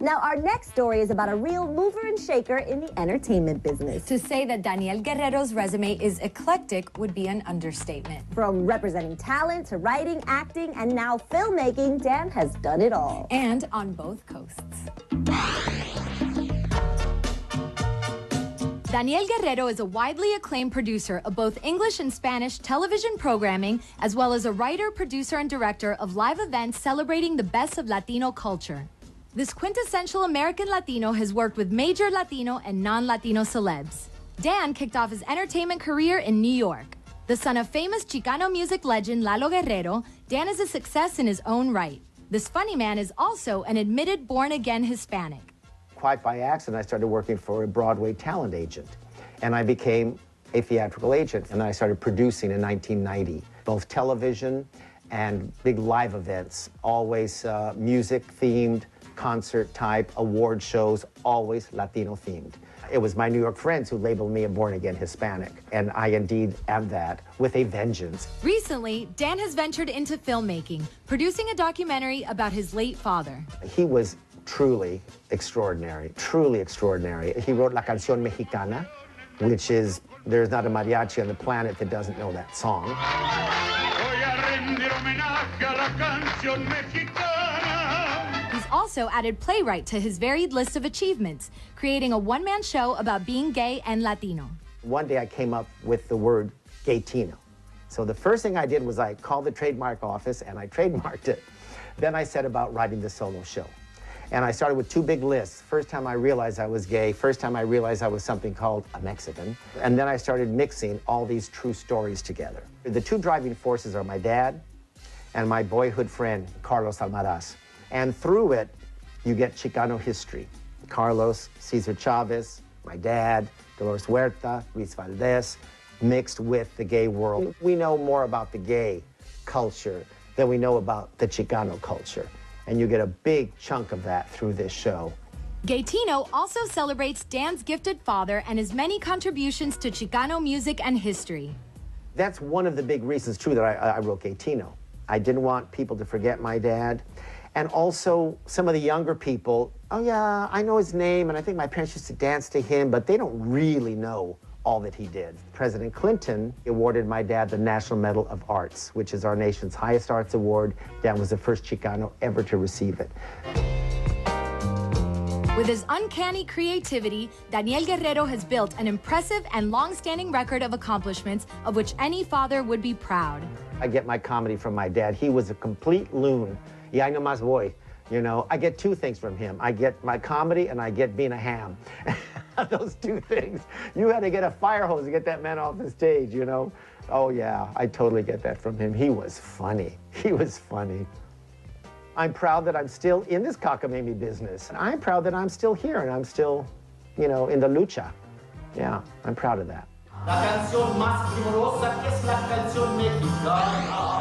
Now, our next story is about a real mover and shaker in the entertainment business. To say that Daniel Guerrero's resume is eclectic would be an understatement. From representing talent to writing, acting, and now filmmaking, Dan has done it all. And on both coasts. Daniel Guerrero is a widely acclaimed producer of both English and Spanish television programming, as well as a writer, producer, and director of live events celebrating the best of Latino culture. This quintessential American Latino has worked with major Latino and non-Latino celebs. Dan kicked off his entertainment career in New York. The son of famous Chicano music legend Lalo Guerrero, Dan is a success in his own right. This funny man is also an admitted born-again Hispanic. Quite by accident, I started working for a Broadway talent agent, and I became a theatrical agent, and I started producing in 1990, both television and big live events, always music-themed, concert-type, award shows, always Latino-themed. It was my New York friends who labeled me a born-again Hispanic, and I indeed am that, with a vengeance. Recently, Dan has ventured into filmmaking, producing a documentary about his late father. He was truly extraordinary, truly extraordinary. He wrote La Canción Mexicana, which is, there's not a mariachi on the planet that doesn't know that song. He's also added playwright to his varied list of achievements, creating a one-man show about being gay and Latino. One day I came up with the word Gaytino. So the first thing I did was I called the trademark office and I trademarked it. Then I set about writing the solo show. And I started with two big lists. First time I realized I was gay, first time I realized I was something called a Mexican. And then I started mixing all these true stories together. The two driving forces are my dad and my boyhood friend, Carlos Almaraz. And through it, you get Chicano history. Carlos, Cesar Chavez, my dad, Dolores Huerta, Luis Valdez, mixed with the gay world. We know more about the gay culture than we know about the Chicano culture. And you get a big chunk of that through this show. Gaytino also celebrates Dan's gifted father and his many contributions to Chicano music and history. That's one of the big reasons, too, that I wrote Gaytino. I didn't want people to forget my dad. And also, some of the younger people, oh yeah, I know his name, and I think my parents used to dance to him, but they don't really know all that he did. President Clinton awarded my dad the National Medal of Arts, which is our nation's highest arts award. Dan was the first Chicano ever to receive it. With his uncanny creativity, Daniel Guerrero has built an impressive and long-standing record of accomplishments of which any father would be proud. I get my comedy from my dad. He was a complete loon. Y ahí nomás voy. You know, I get two things from him. I get my comedy and I get being a ham. Those two things. You had to get a fire hose to get that man off the stage, you know? Oh yeah, I totally get that from him. He was funny. He was funny. I'm proud that I'm still in this cockamamie business. And I'm proud that I'm still here and I'm still, you know, in the lucha. Yeah, I'm proud of that. La canción más primorosa que es la canción mexicana.